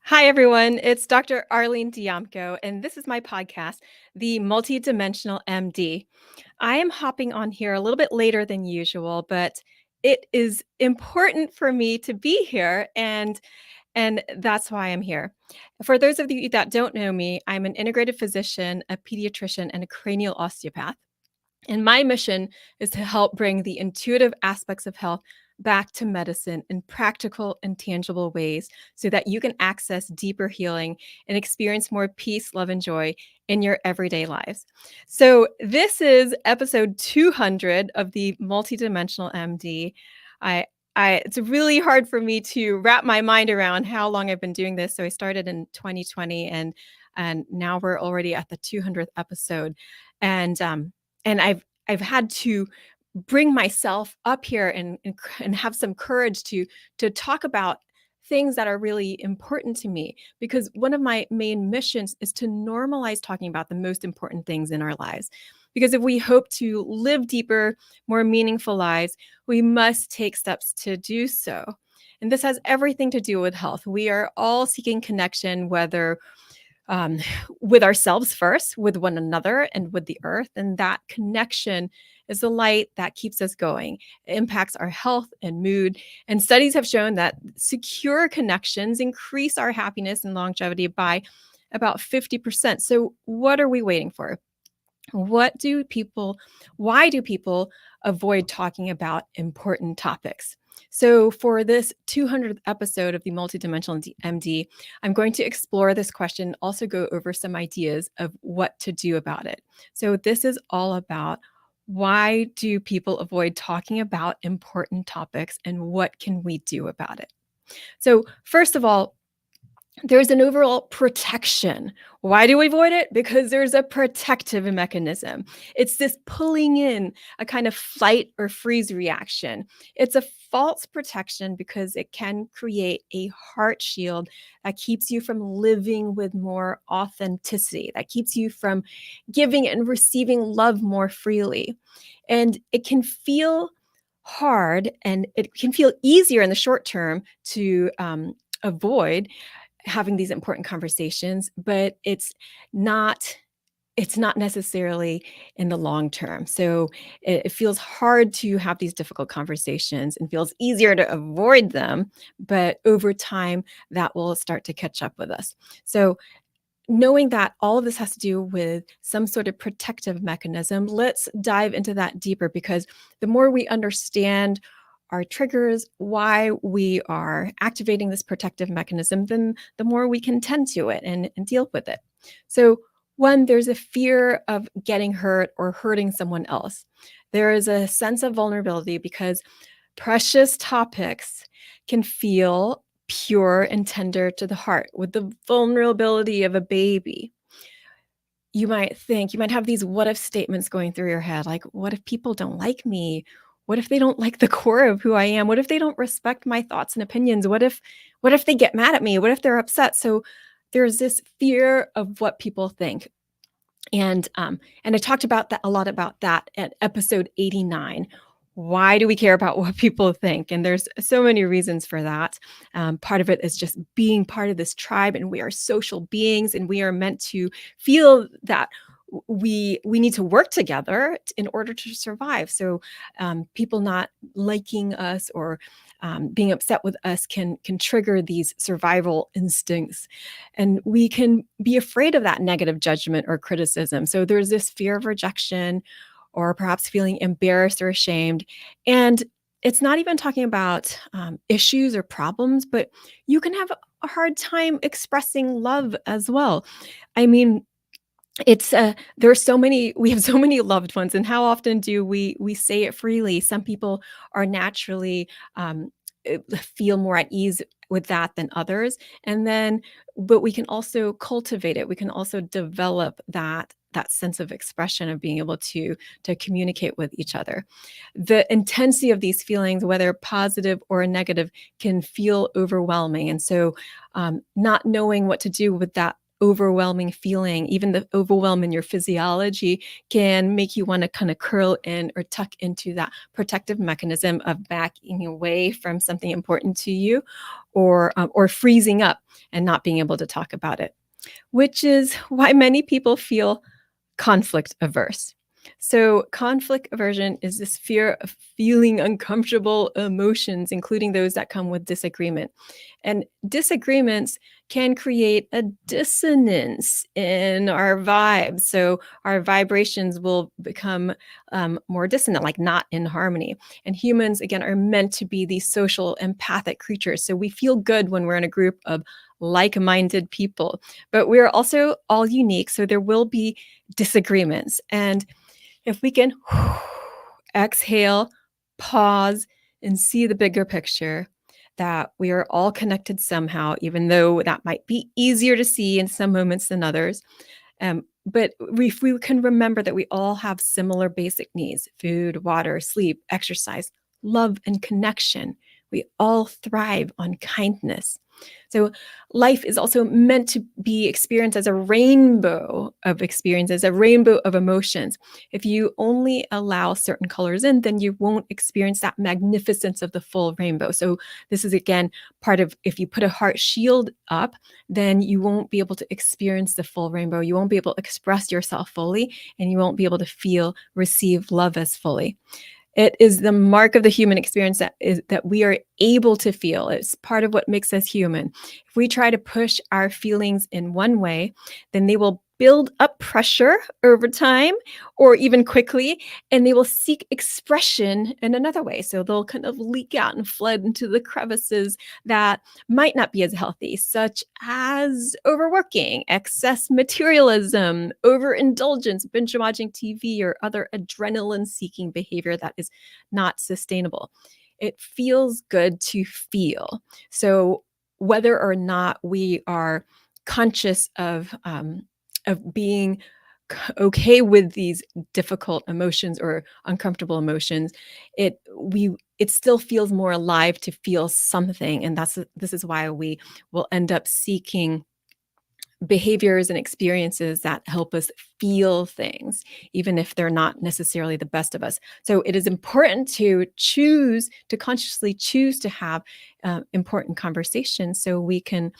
Hi, everyone. It's Dr. Arlene Diamco, and this is my podcast, the MultiDimensional MD. I am hopping on here a little bit later than usual, but it is important for me to be here, and that's why I'm here. For those of you that don't know me, I'm an integrated physician, a pediatrician, and a cranial osteopath. And my mission is to help bring the intuitive aspects of health back to medicine in practical and tangible ways so that you can access deeper healing and experience more peace, love, and joy in your everyday lives. So, this is episode 200 of the Multidimensional MD. I it's really hard for me to wrap my mind around how long I've been doing this. So I started in 2020 and now we're already at the 200th episode. And I've had to bring myself up here and have some courage to talk about things that are really important to me, because one of my main missions is to normalize talking about the most important things in our lives. Because if we hope to live deeper, more meaningful lives, we must take steps to do so. And this has everything to do with health. We are all seeking connection, whether um, with ourselves first, with one another, and with the earth. And that connection is the light that keeps us going. It impacts our health and mood. And studies have shown that secure connections increase our happiness and longevity by about 50%. So, what are we waiting for? What do people, why do people avoid talking about important topics? So, for this 200th episode of the Multidimensional MD, I'm going to explore this question, also go over some ideas of what to do about it. So, this is all about why do people avoid talking about important topics and what can we do about it? So, first of all, there's an overall protection. Why do we avoid it? Because there's a protective mechanism. It's this pulling in, a kind of flight or freeze reaction. It's a false protection because it can create a heart shield that keeps you from living with more authenticity, that keeps you from giving and receiving love more freely. And it can feel hard, and it can feel easier in the short term to avoid having these important conversations, but it's not necessarily in the long term. So it feels hard to have these difficult conversations and feels easier to avoid them, but over time that will start to catch up with us. So knowing that all of this has to do with some sort of protective mechanism, let's dive into that deeper, because the more we understand our triggers, why we are activating this protective mechanism, then the more we can tend to it and deal with it. So, one, there's a fear of getting hurt or hurting someone else. There is a sense of vulnerability because precious topics can feel pure and tender to the heart. With the vulnerability of a baby, you might have these what if statements going through your head, like, what if people don't like me? What if they don't like the core of who I am? What if they don't respect my thoughts and opinions? What if they get mad at me? What if they're upset? So there's this fear of what people think. And I talked about that a lot, about that at episode 89. Why do we care about what people think? And there's so many reasons for that. Part of it is just being part of this tribe, and we are social beings, and we are meant to feel that we need to work together in order to survive. So people not liking us or being upset with us can trigger these survival instincts, and we can be afraid of that negative judgment or criticism. So there's this fear of rejection, or perhaps feeling embarrassed or ashamed. And it's not even talking about issues or problems, but you can have a hard time expressing love as well. I mean, it's there's so many we have so many loved ones, and how often do we say it freely? Some people are naturally feel more at ease with that than others, and then but we can also cultivate it. We can also develop that sense of expression, of being able to communicate with each other. The intensity of these feelings, whether positive or negative, can feel overwhelming, and so not knowing what to do with that overwhelming feeling, even the overwhelm in your physiology, can make you want to kind of curl in or tuck into that protective mechanism of backing away from something important to you, or freezing up. and not being able to talk about it, which is why many people feel conflict averse. So, conflict aversion is this fear of feeling uncomfortable emotions, including those that come with disagreement. And disagreements can create a dissonance in our vibes. So, our vibrations will become more dissonant, like not in harmony. And humans, again, are meant to be these social, empathic creatures. So, we feel good when we're in a group of like minded people, but we're also all unique. So, there will be disagreements. And if we can exhale, pause, and see the bigger picture, that we are all connected somehow, even though that might be easier to see in some moments than others. But if we can remember that we all have similar basic needs: food, water, sleep, exercise, love, and connection. We all thrive on kindness. So life is also meant to be experienced as a rainbow of experiences, a rainbow of emotions. If you only allow certain colors in, then you won't experience that magnificence of the full rainbow. So this is, again, part of, if you put a heart shield up, then you won't be able to experience the full rainbow. You won't be able to express yourself fully, and you won't be able to feel, receive love as fully. It is the mark of the human experience that we are able to feel. It's part of what makes us human. If we try to push our feelings in one way, then they will build up pressure over time or even quickly, and they will seek expression in another way. So they'll kind of leak out and flood into the crevices that might not be as healthy, such as overworking, excess materialism, overindulgence, binge watching TV, or other adrenaline seeking behavior that is not sustainable. It feels good to feel. So whether or not we are conscious of being okay with these difficult emotions or uncomfortable emotions, it still feels more alive to feel something. And this is why we will end up seeking behaviors and experiences that help us feel things, even if they're not necessarily the best of us. So it is important to consciously choose to have important conversations, so we can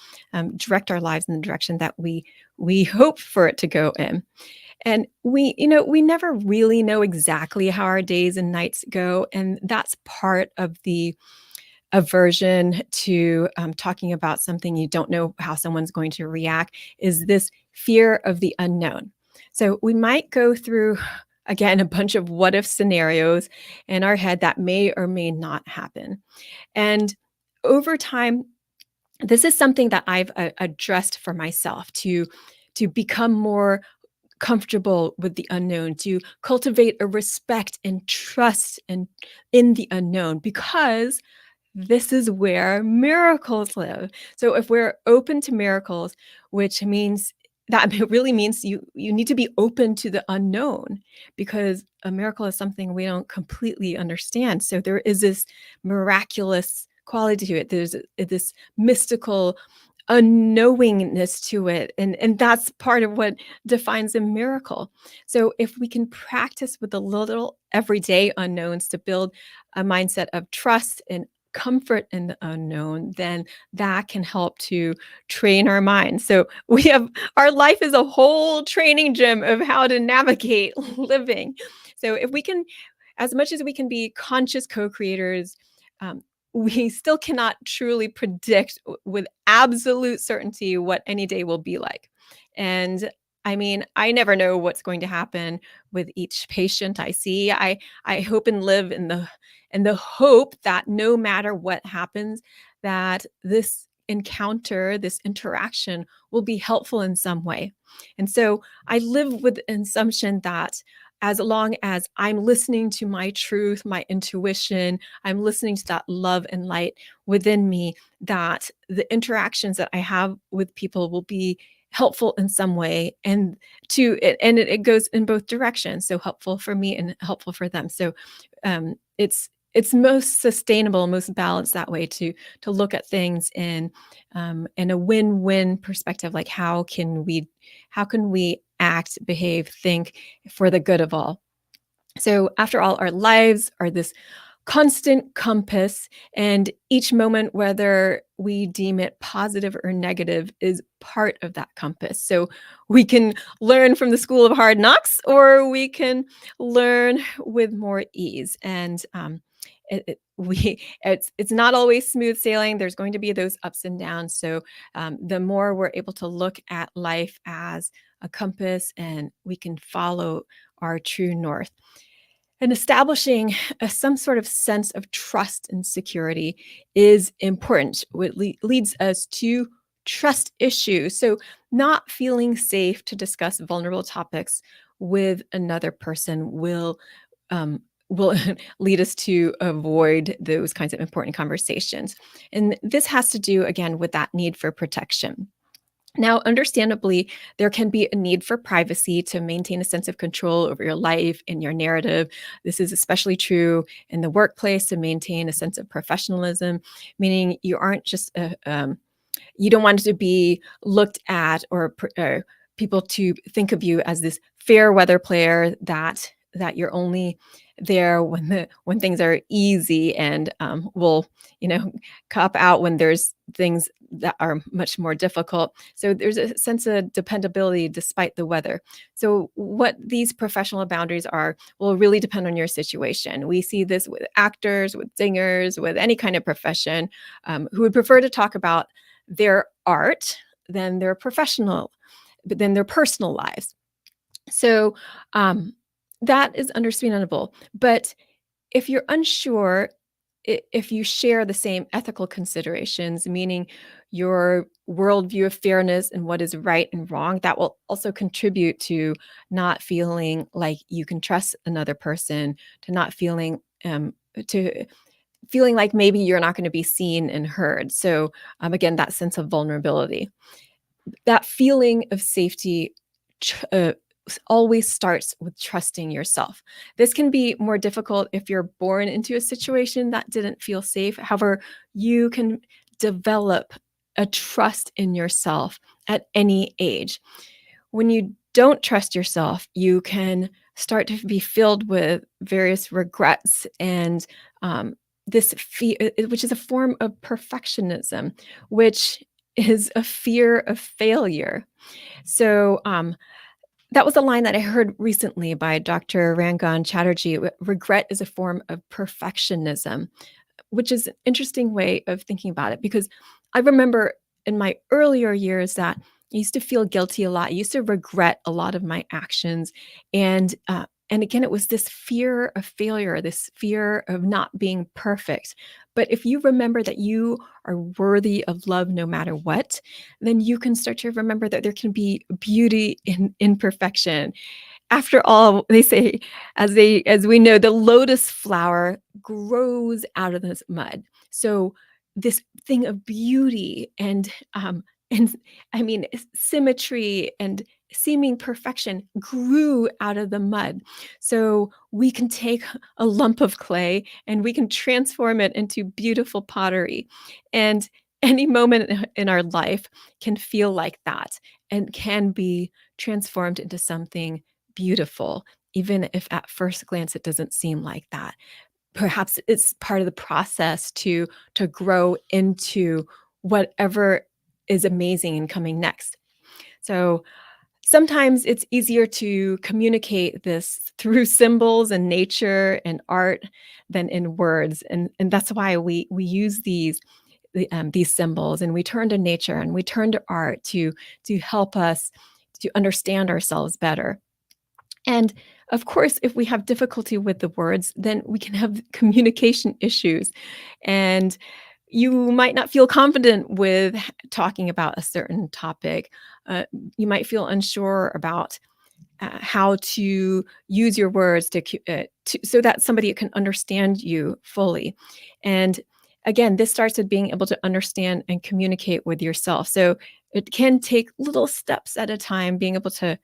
direct our lives in the direction that we hope for it to go in. And we never really know exactly how our days and nights go, and that's part of the aversion to talking about something you don't know how someone's going to react, is this fear of the unknown. So we might go through, again, a bunch of what if scenarios in our head that may or may not happen. And over time, this is something that I've addressed for myself, to become more comfortable with the unknown, to cultivate a respect and trust in the unknown, because this is where miracles live. So if we're open to miracles, which means that really means you need to be open to the unknown, because a miracle is something we don't completely understand. So there is this miraculous quality to it. There's this mystical unknowingness to it, and that's part of what defines a miracle. So if we can practice with the little everyday unknowns to build a mindset of trust and comfort in the unknown, then that can help to train our minds. So we have, our life is a whole training gym of how to navigate living. So if we can, as much as we can be conscious co-creators, we still cannot truly predict with absolute certainty what any day will be like. And I mean, I never know what's going to happen with each patient I see. I hope and live in the hope that no matter what happens, that this encounter, this interaction will be helpful in some way. And so I live with an assumption that as long as I'm listening to my truth, my intuition, I'm listening to that love and light within me, that the interactions that I have with people will be helpful in some way, and it goes in both directions, so helpful for me and helpful for them. So it's most sustainable, most balanced that way, to look at things in a win-win perspective. Like, how can we act, behave, think for the good of all? So after all, our lives are this constant compass, and each moment, whether we deem it positive or negative, is part of that compass. So we can learn from the school of hard knocks, or we can learn with more ease. And it's not always smooth sailing. There's going to be those ups and downs. So the more we're able to look at life as a compass, and we can follow our true north, and establishing some sort of sense of trust and security is important. What leads us to trust issues. So, not feeling safe to discuss vulnerable topics with another person will lead us to avoid those kinds of important conversations. And this has to do again with that need for protection. Now, understandably, there can be a need for privacy to maintain a sense of control over your life and your narrative. This is especially true in the workplace, to maintain a sense of professionalism, meaning you aren't just you don't want it to be looked at, or people to think of you as this fair weather player, that you're only there when things are easy, and will cop out when there's things that are much more difficult. So there's a sense of dependability despite the weather. So what these professional boundaries are will really depend on your situation. We see this with actors, with singers, with any kind of profession, who would prefer to talk about their art than their professional, but then their personal lives. So that is understandable. But if you're unsure, if you share the same ethical considerations, meaning your worldview of fairness and what is right and wrong, that will also contribute to not feeling like you can trust another person, to not to feeling like maybe you're not going to be seen and heard. So again, that sense of vulnerability, that feeling of safety always starts with trusting yourself. This can be more difficult if you're born into a situation that didn't feel safe. However, you can develop a trust in yourself at any age. When you don't trust yourself, you can start to be filled with various regrets and which is a form of perfectionism, which is a fear of failure. So that was a line that I heard recently by Dr. Rangan Chatterjee. Regret is a form of perfectionism, which is an interesting way of thinking about it, because I remember in my earlier years that I used to feel guilty a lot. I used to regret a lot of my actions, and again, it was this fear of failure, this fear of not being perfect. But if you remember that you are worthy of love no matter what, then you can start to remember that there can be beauty in imperfection. After all, they say, as we know, the lotus flower grows out of this mud. So this thing of beauty and I mean symmetry and seeming perfection grew out of the mud. So we can take a lump of clay and we can transform it into beautiful pottery. And any moment in our life can feel like that, and can be transformed into something beautiful, even if at first glance it doesn't seem like that. Perhaps it's part of the process to grow into whatever is amazing and coming next. So sometimes it's easier to communicate this through symbols and nature and art than in words, and that's why we use these symbols, and we turn to nature and we turn to art to help us to understand ourselves better. And of course, if we have difficulty with the words, then we can have communication issues. And you might not feel confident with talking about a certain topic. Uh, you might feel unsure about how to use your words so that somebody can understand you fully. And again, this starts with being able to understand and communicate with yourself. So it can take little steps at a time, being able to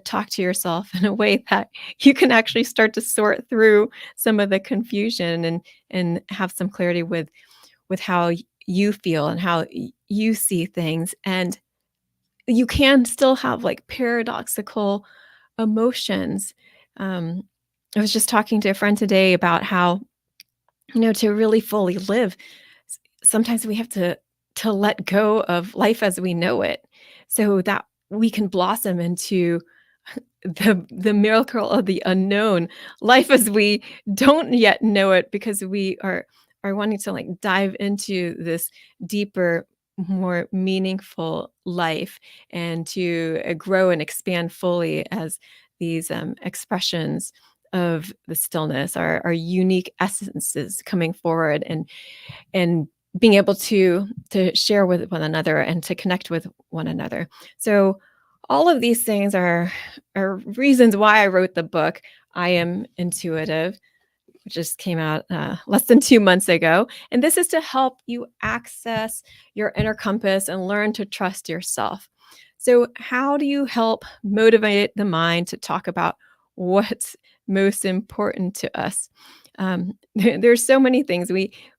talk to yourself in a way that you can actually start to sort through some of the confusion, and have some clarity with how you feel and how you see things. And you can still have like paradoxical emotions. Um, I was just talking to a friend today about how to really fully live, sometimes we have to let go of life as we know it so that we can blossom into the miracle of the unknown, life as we don't yet know it, because we are wanting to like dive into this deeper, more meaningful life, and to grow and expand fully as these expressions of the stillness, our unique essences coming forward, and being able to share with one another and to connect with one another. So all of these things are reasons why I wrote the book. I Am Intuitive, which just came out less than 2 months ago. And this is to help you access your inner compass and learn to trust yourself. So, how do you help motivate the mind to talk about what's most important to us? There's so many things.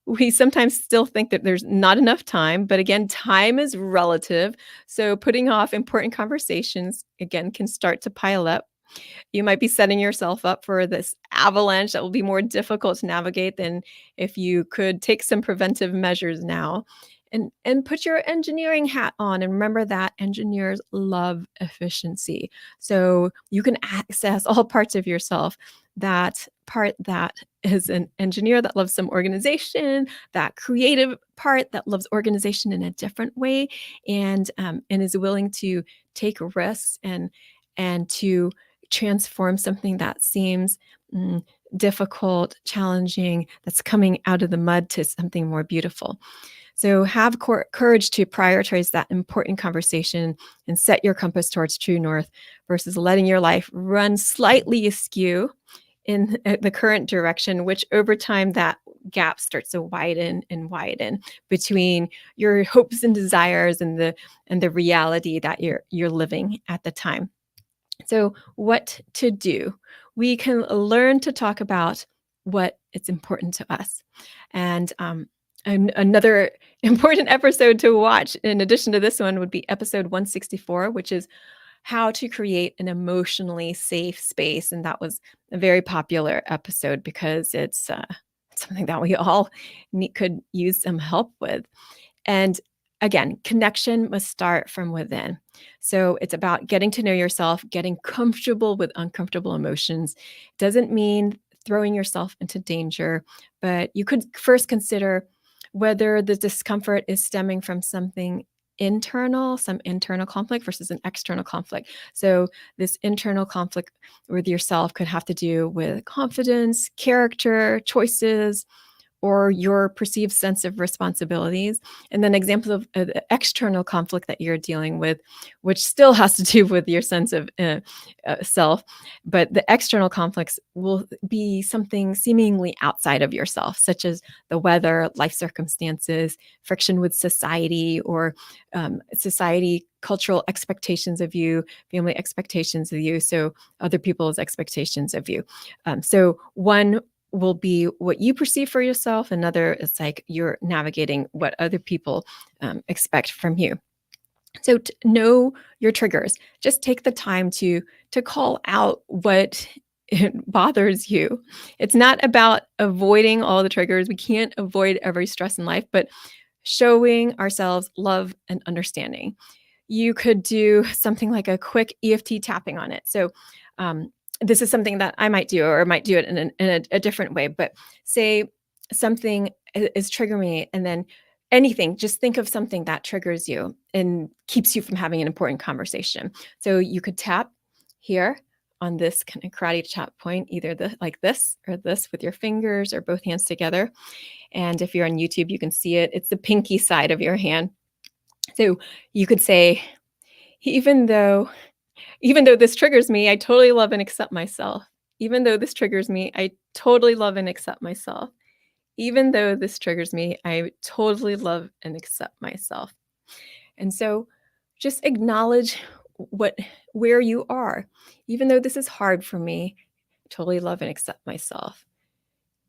We sometimes still think that there's not enough time, but again, time is relative. So putting off important conversations again can start to pile up. You might be setting yourself up for this avalanche that will be more difficult to navigate than if you could take some preventive measures now. And put your engineering hat on and remember that engineers love efficiency. So you can access all parts of yourself. That part that is an engineer that loves some organization, that creative part that loves organization in a different way, and is willing to take risks and to transform something that seems mm, difficult, challenging, that's coming out of the mud to something more beautiful. So have courage to prioritize that important conversation and set your compass towards true north versus letting your life run slightly askew in the current direction, which over time that gap starts to widen and widen between your hopes and desires and the reality that you're living at the time. So, what to do? We can learn to talk about what is important to us. And another important episode to watch, in addition to this one, would be episode 164, which is how to create an emotionally safe space. And that was a very popular episode because it's something that we all could use some help with. And again, connection must start from within. So it's about getting to know yourself, getting comfortable with uncomfortable emotions. Doesn't mean throwing yourself into danger, but you could first consider whether the discomfort is stemming from something internal, some internal conflict versus an external conflict. So this internal conflict with yourself could have to do with confidence, character, choices, or your perceived sense of responsibilities. And then examples of the external conflict that you're dealing with, which still has to do with your sense of self. But the external conflicts will be something seemingly outside of yourself, such as the weather, life circumstances, friction with society, or society cultural expectations of you, family expectations of you, so other people's expectations of you. So one will be what you perceive for yourself. Another is like you're navigating what other people expect from you. So know your triggers. Just take the time to call out what bothers you. It's not about avoiding all the triggers. We can't avoid every stress in life, but showing ourselves love and understanding. You could do something like a quick EFT tapping on it. So, this is something that I might do, or might do it in a different way. But say something is triggering me, and then anything, just think of something that triggers you and keeps you from having an important conversation. So you could tap here on this kind of karate chop point, either like this or this with your fingers or both hands together. And if you're on YouTube, you can see it. It's the pinky side of your hand. So you could say, even though even though this triggers me, I totally love and accept myself. Even though this triggers me, I totally love and accept myself. Even though this triggers me, I totally love and accept myself. And so just acknowledge what where you are. Even though this is hard for me, I totally love and accept myself.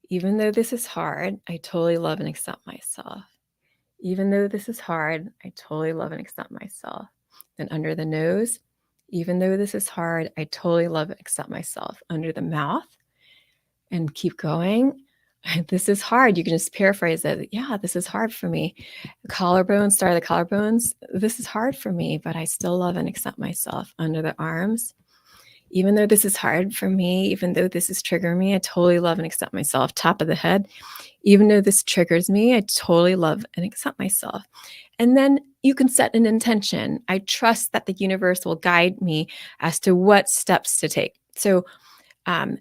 Even though this is hard, I totally love and accept myself. Even though this is hard, I totally love and accept myself. Then under the nose, even though this is hard, I totally love and accept myself. Under the mouth, and keep going. This is hard. You can just paraphrase it. Yeah, this is hard for me. Collarbones, start of the collarbones. This is hard for me, but I still love and accept myself. Under the arms. Even though this is hard for me, even though this is triggering me, I totally love and accept myself. Top of the head. Even though this triggers me, I totally love and accept myself. And then you can set an intention. I trust that the universe will guide me as to what steps to take. So um,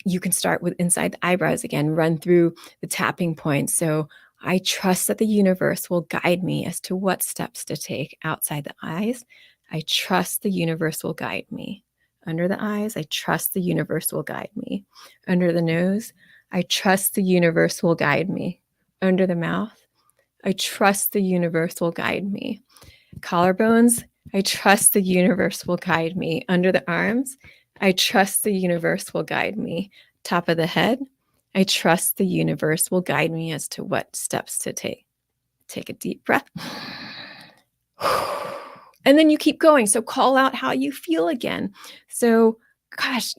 you can start with inside the eyebrows again, run through the tapping points. So I trust that the universe will guide me as to what steps to take outside the eyes. I trust the universe will guide me. Under the eyes, I trust the universe will guide me. Under the nose, I trust the universe will guide me. Under the mouth, I trust the universe will guide me. Collarbones, I trust the universe will guide me. Under the arms, I trust the universe will guide me. Top of the head, I trust the universe will guide me as to what steps to take. Take a deep breath. And then you keep going. So call out how you feel again. So, gosh,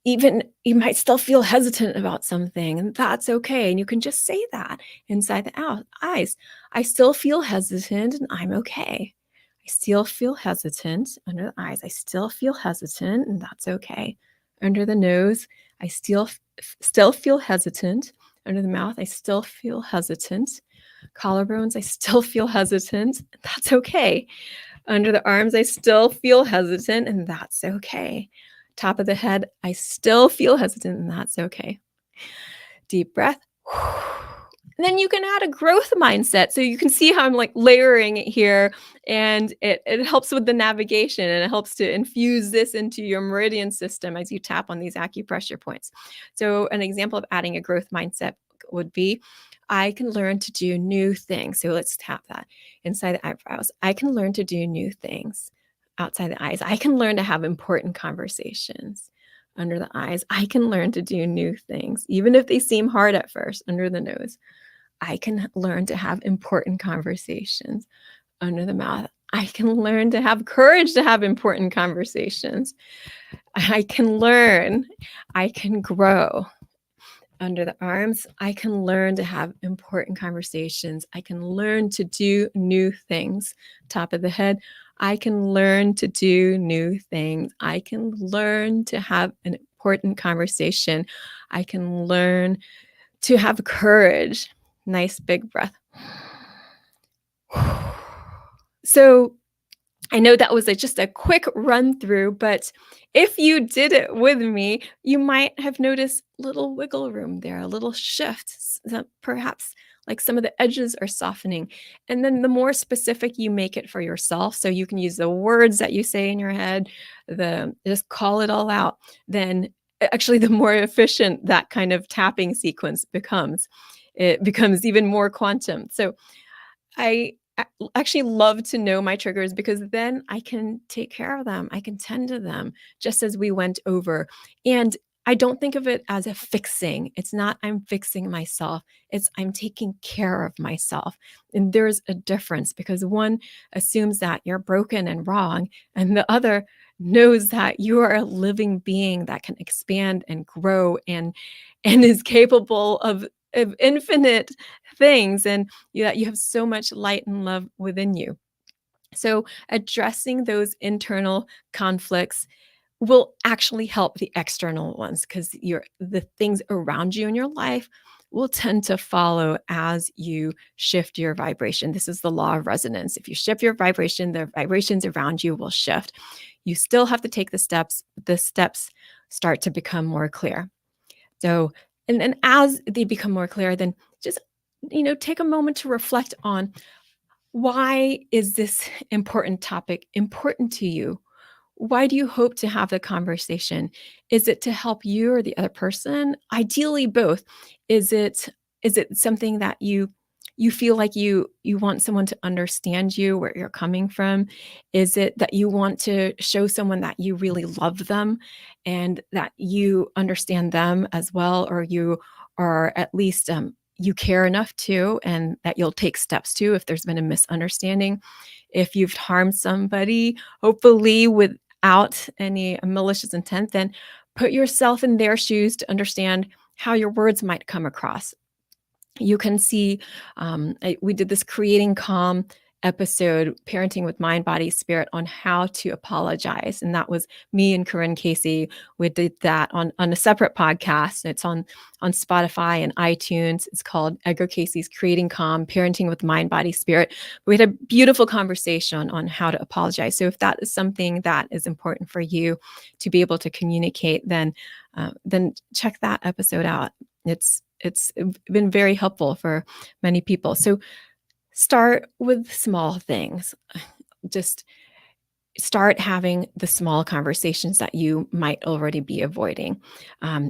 even you might still feel hesitant about something, and that's okay. And you can just say that inside the eyes. I still feel hesitant, and I'm okay. I still feel hesitant under the eyes. I still feel hesitant, and that's okay. Under the nose, I still feel hesitant. Under the mouth, I still feel hesitant. Collarbones, I still feel hesitant. That's okay. Under the arms, I still feel hesitant, and that's okay. Top of the head, I still feel hesitant, and that's okay. Deep breath. And then you can add a growth mindset. So you can see how I'm like layering it here, and it helps with the navigation, and it helps to infuse this into your meridian system as you tap on these acupressure points. So an example of adding a growth mindset would be, I can learn to do new things. So let's tap that inside the eyebrows. I can learn to do new things. Outside the eyes, I can learn to have important conversations. Under the eyes, I can learn to do new things, even if they seem hard at first. Under the nose, I can learn to have important conversations. Under the mouth, I can learn to have courage to have important conversations. I can learn, I can grow. Under the arms, I can learn to have important conversations. I can learn to do new things. Top of the head, I can learn to do new things. I can learn to have an important conversation. I can learn to have courage. Nice big breath. So I know that was just a quick run through, but if you did it with me, you might have noticed little wiggle room there, a little shift, perhaps like some of the edges are softening. And then the more specific you make it for yourself, so you can use the words that you say in your head, just call it all out, then actually the more efficient that kind of tapping sequence becomes. It becomes even more quantum. So I actually love to know my triggers, because then I can take care of them. I can tend to them, just as we went over. And I don't think of it as a fixing. It's not I'm fixing myself. It's I'm taking care of myself. And there's a difference, because one assumes that you're broken and wrong, and the other knows that you are a living being that can expand and grow and is capable of infinite things, and that you have so much light and love within you. So addressing those internal conflicts will actually help the external ones, because the things around you in your life will tend to follow as you shift your vibration. This is the law of resonance. If you shift your vibration, the vibrations around you will shift. You still have to take the steps. The steps start to become more clear. So, and then as they become more clear, then just, take a moment to reflect on, why is this important topic important to you? Why do you hope to have the conversation? Is it to help you or the other person? Ideally, both. Is it something that you feel like you want someone to understand you, where you're coming from? Is it that you want to show someone that you really love them and that you understand them as well, or you are at least you care enough to, and that you'll take steps to if there's been a misunderstanding? If you've harmed somebody, hopefully without any malicious intent, then put yourself in their shoes to understand how your words might come across. You can see, we did this Creating Calm episode, Parenting with Mind, Body, Spirit, on how to apologize. And that was me and Corinne Casey. We did that on a separate podcast. It's on Spotify and iTunes. It's called Edgar Casey's Creating Calm, Parenting with Mind, Body, Spirit. We had a beautiful conversation on how to apologize. So if that is something that is important for you to be able to communicate, then check that episode out. It's been very helpful for many people. So start with small things. Just start having the small conversations that you might already be avoiding.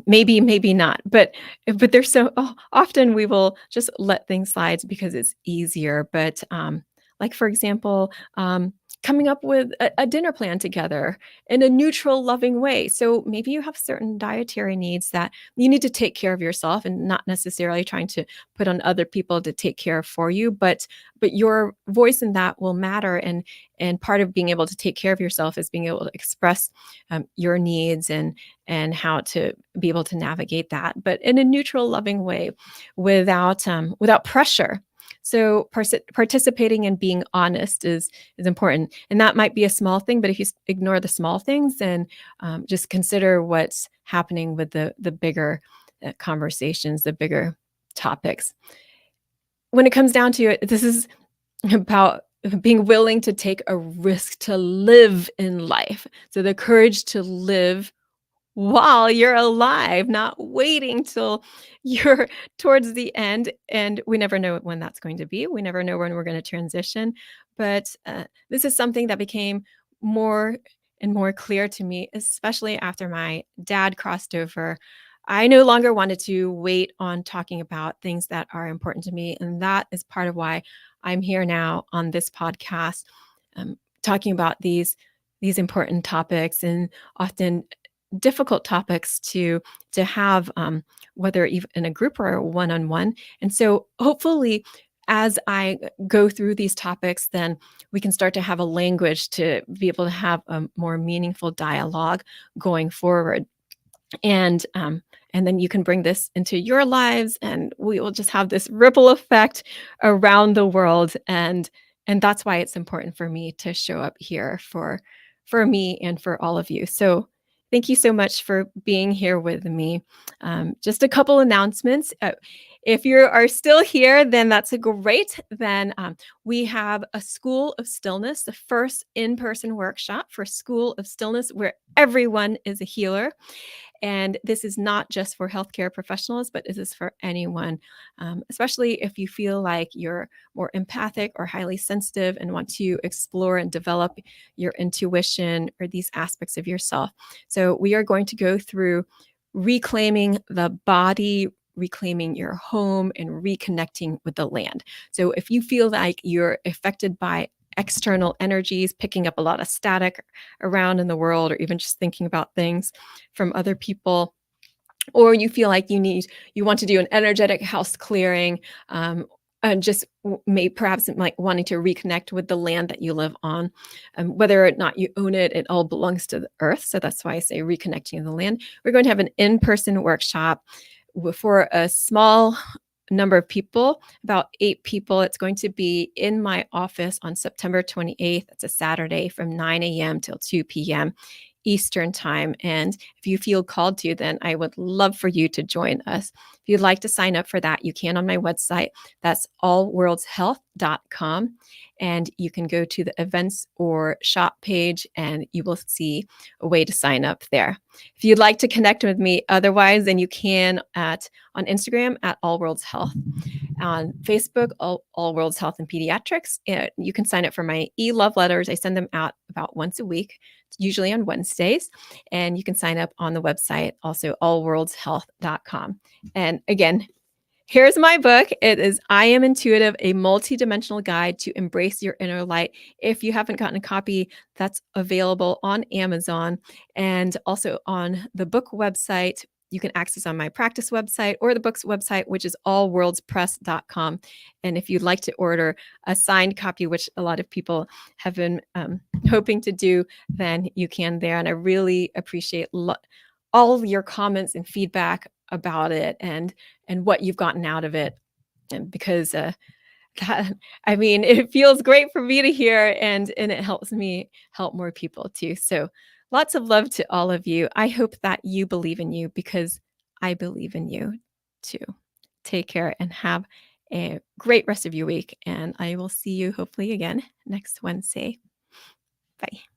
Maybe not, but there's often we will just let things slide because it's easier. But like, for example, coming up with a dinner plan together in a neutral, loving way. So maybe you have certain dietary needs that you need to take care of yourself, and not necessarily trying to put on other people to take care of for you, but your voice in that will matter. And part of being able to take care of yourself is being able to express your needs and how to be able to navigate that, but in a neutral, loving way, without pressure. So participating and being honest is important. And that might be a small thing, but if you ignore the small things, then just consider what's happening with the bigger conversations, the bigger topics. When it comes down to it, this is about being willing to take a risk to live in life. So the courage to live while you're alive, not waiting till you're towards the end. And we never know when that's going to be. We never know when we're going to transition. But this is something that became more and more clear to me, especially after my dad crossed over. I no longer wanted to wait on talking about things that are important to me. And that is part of why I'm here now on this podcast, talking about these important topics, and often difficult topics to have, whether even in a group or one-on-one. And so hopefully, as I go through these topics, then we can start to have a language to be able to have a more meaningful dialogue going forward. And then you can bring this into your lives, and we will just have this ripple effect around the world. And that's why it's important for me to show up here for me and for all of you. So thank you so much for being here with me. Just a couple announcements. If you are still here, then that's great. Then we have a School of Stillness, the first in-person workshop for School of Stillness, where everyone is a healer. And this is not just for healthcare professionals, but this is for anyone, especially if you feel like you're more empathic or highly sensitive and want to explore and develop your intuition or these aspects of yourself. So we are going to go through reclaiming the body, reclaiming your home, and reconnecting with the land. So if you feel like you're affected by external energies, picking up a lot of static around in the world, or even just thinking about things from other people, or you feel like you want to do an energetic house clearing, and just perhaps like wanting to reconnect with the land that you live on, whether or not you own it, it all belongs to the earth. So that's why I say reconnecting the land. We're going to have an in-person workshop for a small number of people, about 8 people. It's going to be in my office on September 28th. It's a Saturday from 9 a.m. till 2 p.m. Eastern time. And if you feel called to, then I would love for you to join us. If you'd like to sign up for that, you can on my website. That's allworldshealth.com. And you can go to the events or shop page, and you will see a way to sign up there. If you'd like to connect with me otherwise, then you can on Instagram at All Worlds Health, on Facebook, All Worlds Health and Pediatrics. You can sign up for my e-love letters. I send them out about once a week, usually on Wednesdays. And you can sign up on the website, also allworldshealth.com. And again, here's my book. It is I Am Intuitive, a multidimensional guide to embrace your inner light. If you haven't gotten a copy, that's available on Amazon, and also on the book website. You can access on my practice website or the book's website, which is allworldspress.com. And if you'd like to order a signed copy, which a lot of people have been hoping to do, then you can there. And I really appreciate all of your comments and feedback about it and what you've gotten out of it. And because that, I mean, it feels great for me to hear, and it helps me help more people too. So lots of love to all of you. I hope that you believe in you because I believe in you too. Take care and have a great rest of your week. And I will see you hopefully again next Wednesday. Bye.